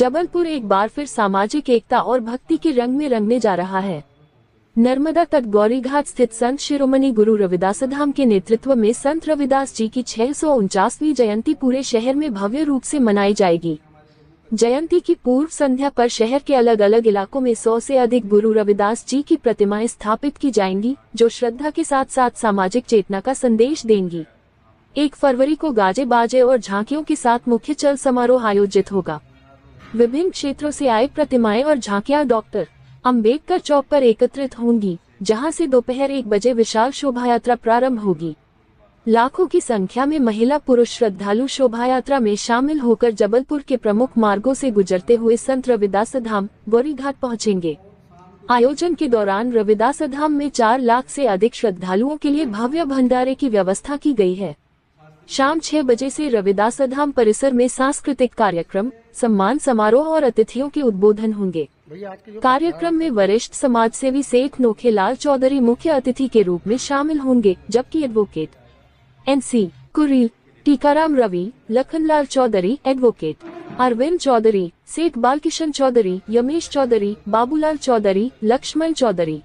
जबलपुर एक बार फिर सामाजिक एकता और भक्ति के रंग में रंगने जा रहा है। नर्मदा तट गौरीघाट स्थित संत शिरोमणि गुरु रविदास धाम के नेतृत्व में संत रविदास जी की 649वीं जयंती पूरे शहर में भव्य रूप से मनाई जाएगी। जयंती की पूर्व संध्या पर शहर के अलग अलग इलाकों में 100 से अधिक गुरु रविदास जी की प्रतिमाएं स्थापित की जाएंगी, जो श्रद्धा के साथ साथ सामाजिक चेतना का संदेश देंगी। 1 फरवरी को गाजे बाजे और झांकियों के साथ मुख्य चल समारोह आयोजित होगा। विभिन्न क्षेत्रों से आए प्रतिमाएं और झांकियां डॉक्टर अंबेडकर चौक पर एकत्रित होंगी, जहां से दोपहर 1 बजे विशाल शोभा यात्रा प्रारंभ होगी। लाखों की संख्या में महिला पुरुष श्रद्धालु शोभा यात्रा में शामिल होकर जबलपुर के प्रमुख मार्गों से गुजरते हुए संत रविदास धाम गौरीघाट पहुंचेंगे। आयोजन के दौरान रविदास धाम में 4 लाख से अधिक श्रद्धालुओं के लिए भव्य भंडारे की व्यवस्था की गई है। शाम 6 बजे से रविदास धाम परिसर में सांस्कृतिक कार्यक्रम, सम्मान समारोह और अतिथियों के उद्बोधन होंगे। कार्यक्रम में वरिष्ठ समाजसेवी सेठ नोखेलाल चौधरी मुख्य अतिथि के रूप में शामिल होंगे, जबकि advocate NC Kuril, Tikaram Ravi, Lakhanlal Chaudhary, advocate Arvind Chaudhary, Seth Balkishan Chaudhary, Yamesh Chaudhary, Babulal Chaudhary, Lakshman Chaudhary,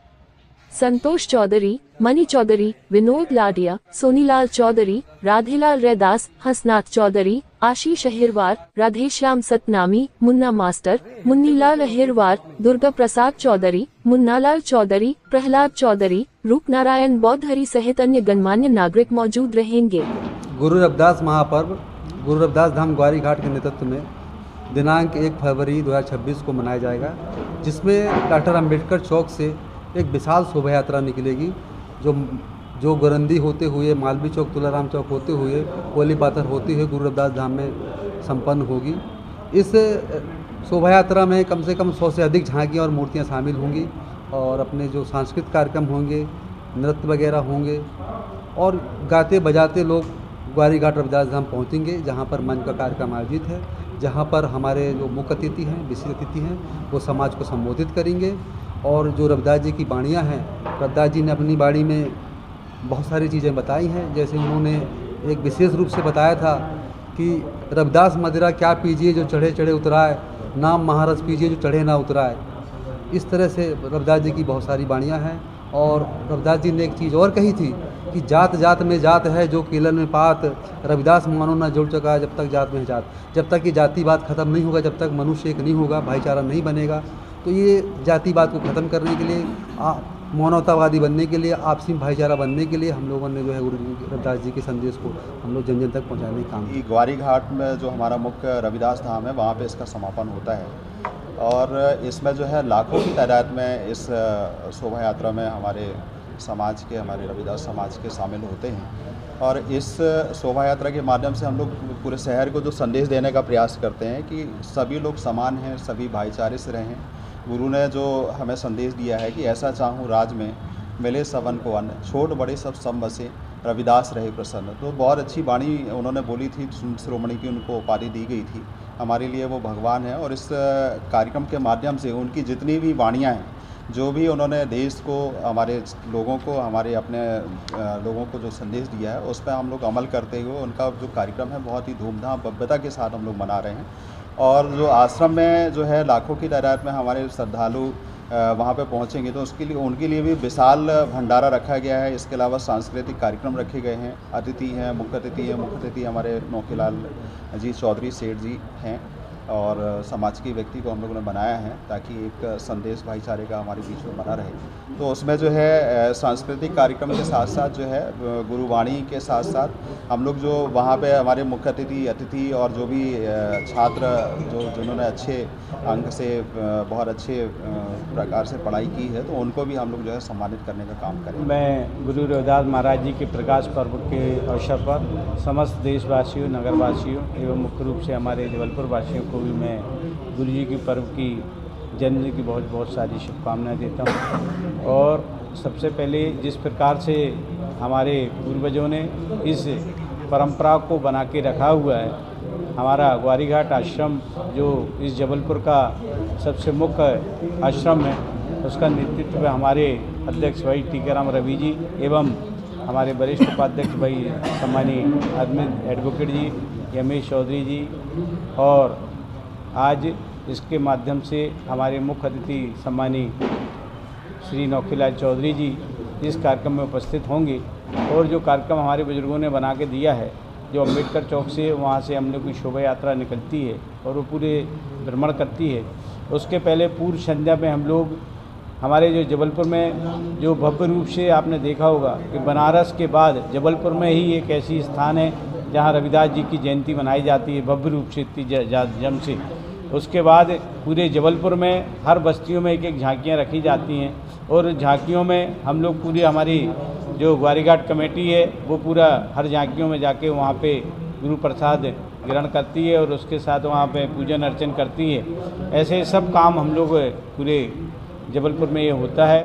Santosh Chaudhary, Mani Chaudhary, Vinod Ladiya, Sonilal Chaudhary, Radhelal Raidas, Hansnath Chaudhary, Ashish Ahirwar, Radheshyam Satnami, Munna master, Munnilal Ahirwar, Durga Prasad Chaudhary, Munnalal Chaudhary, Prahlad Chaudhary, Roopnarayan Bauddhahari सहित अन्य गणमान्य नागरिक मौजूद रहेंगे। गुरु रविदास महापर्व गुरु रविदास धाम गौरीघाट के नेतृत्व में दिनांक 1 फरवरी 2026 को मनाया जाएगा, जिसमें डॉक्टर अंबेडकर चौक से एक विशाल शोभा यात्रा निकलेगी, जो गोरंदी होते हुए मालवी चौक, तुलाराम चौक होते हुए, कोली पाथर होते हुए गुरु रविदास धाम में संपन्न होगी। इस शोभा यात्रा में कम से कम 100 से अधिक झांकियाँ और मूर्तियाँ शामिल होंगी और अपने जो सांस्कृतिक कार्यक्रम होंगे, नृत्य वगैरह होंगे और गाते बजाते लोग गौरीघाट रविदास धाम पहुँचेंगे, जहाँ पर मंच का कार्यक्रम आयोजित है, जहाँ पर हमारे जो मुख्य अतिथि हैं, विशेष अतिथि हैं, वो समाज को संबोधित करेंगे। और जो रविदास जी की वाणियाँ हैं, रविदास जी ने अपनी वाणी में बहुत सारी चीज़ें बताई हैं। जैसे उन्होंने एक विशेष रूप से बताया था कि रविदास मदिरा क्या पीजिए जो चढ़े चढ़े उतराए, नाम महारस पीजिए जो चढ़े ना उतराए। इस तरह से रविदास जी की बहुत सारी वाणियाँ हैं। और रविदास जी ने एक चीज़ और कही थी कि जात जात में जात है जो केलन में पात, रविदास मानो ना जुड़ चुका है जब तक जात में जात। जब तक ये जातिवाद ख़त्म नहीं होगा, जब तक मनुष्य एक नहीं होगा, भाईचारा नहीं बनेगा, तो ये जातिवाद को ख़त्म करने के लिए, मानवतावादी बनने के लिए, आपसी भाईचारा बनने के लिए हम लोगों ने जो है गुरु रविदास जी के संदेश को हम लोग जन जन तक पहुँचाने का काम किया। गौरीघाट में जो हमारा मुख्य रविदास धाम है, वहाँ पे इसका समापन होता है और इसमें जो है लाखों की तादाद में इस शोभा यात्रा में हमारे समाज के, हमारे रविदास समाज के शामिल होते हैं। और इस शोभा यात्रा के माध्यम से हम लोग पूरे शहर को जो संदेश देने का प्रयास करते हैं कि सभी लोग समान हैं, सभी भाईचारे से रहें। गुरु ने जो हमें संदेश दिया है कि ऐसा चाहूँ राज में मिले सबन को अन्न, छोट बड़े सब बसे, रविदास रहे प्रसन्न। तो बहुत अच्छी वाणी उन्होंने बोली थी, शिरोमणि की उनको उपाधि दी गई थी। हमारे लिए वो भगवान है और इस कार्यक्रम के माध्यम से उनकी जितनी भी वाणियाँ हैं, जो भी उन्होंने देश को, हमारे लोगों को, हमारे अपने लोगों को जो संदेश दिया है, उस पर हम लोग अमल करते हुए उनका जो कार्यक्रम है बहुत ही धूमधाम भव्यता के साथ हम लोग मना रहे हैं। और जो आश्रम में जो है लाखों की तादाद में हमारे श्रद्धालु वहाँ पे पहुँचेंगे, तो उसके लिए उनके लिए भी विशाल भंडारा रखा गया है। इसके अलावा सांस्कृतिक कार्यक्रम रखे गए हैं। अतिथि हैं, मुख्य अतिथि हमारे नोखेलाल जी चौधरी सेठ जी हैं और समाज के व्यक्ति को हम लोगों ने बनाया है ताकि एक संदेश भाईचारे का हमारे बीच में बना रहे। तो उसमें जो है सांस्कृतिक कार्यक्रम के साथ साथ जो है गुरुवाणी के साथ साथ हम लोग जो वहाँ पे हमारे मुख्य अतिथि और जो भी छात्र जिन्होंने अच्छे अंक से बहुत अच्छे प्रकार से पढ़ाई की है, तो उनको भी हम लोग जो है सम्मानित करने का काम करें। मैं गुरु रविदास महाराज जी के प्रकाश पर्व के अवसर पर समस्त देशवासियों, नगरवासियों एवं मुख्य रूप से हमारे जबलपुर वासियों को भी मैं गुरु जी की पर्व की जन्मदिन की बहुत बहुत सारी शुभकामनाएं देता हूँ। और सबसे पहले जिस प्रकार से हमारे पूर्वजों ने इस परंपरा को बना के रखा हुआ है, हमारा गौरीघाट आश्रम जो इस जबलपुर का सबसे मुख्य आश्रम है, उसका नेतृत्व हमारे अध्यक्ष भाई टीकाराम रवि जी एवं हमारे वरिष्ठ उपाध्यक्ष भाई सम्मानीय एडवोकेट जी, यमेश चौधरी जी। और आज इसके माध्यम से हमारे मुख्य अतिथि सम्मानीय श्री नौखीलाल चौधरी जी इस कार्यक्रम में उपस्थित होंगे और जो कार्यक्रम हमारे बुजुर्गों ने बना के दिया है, जो अम्बेडकर चौक से वहाँ से हम लोग की शोभा यात्रा निकलती है और वो पूरे भ्रमण करती है, उसके पहले पूर्व संध्या में हम लोग हमारे जो जबलपुर में जो भव्य रूप से आपने देखा होगा कि बनारस के बाद जबलपुर में ही एक ऐसी स्थान है जहाँ रविदास जी की जयंती मनाई जाती है भव्य रूप से इतनी जम से। उसके बाद पूरे जबलपुर में हर बस्तियों में एक एक झांकियाँ रखी जाती हैं और झांकियों में हम लोग पूरी हमारी जो ग्वारीघाट कमेटी है वो पूरा हर झांकियों में जाके वहाँ पे गुरु प्रसाद ग्रहण करती है और उसके साथ वहाँ पे पूजन अर्चन करती है। ऐसे सब काम हम लोग पूरे जबलपुर में ये होता है।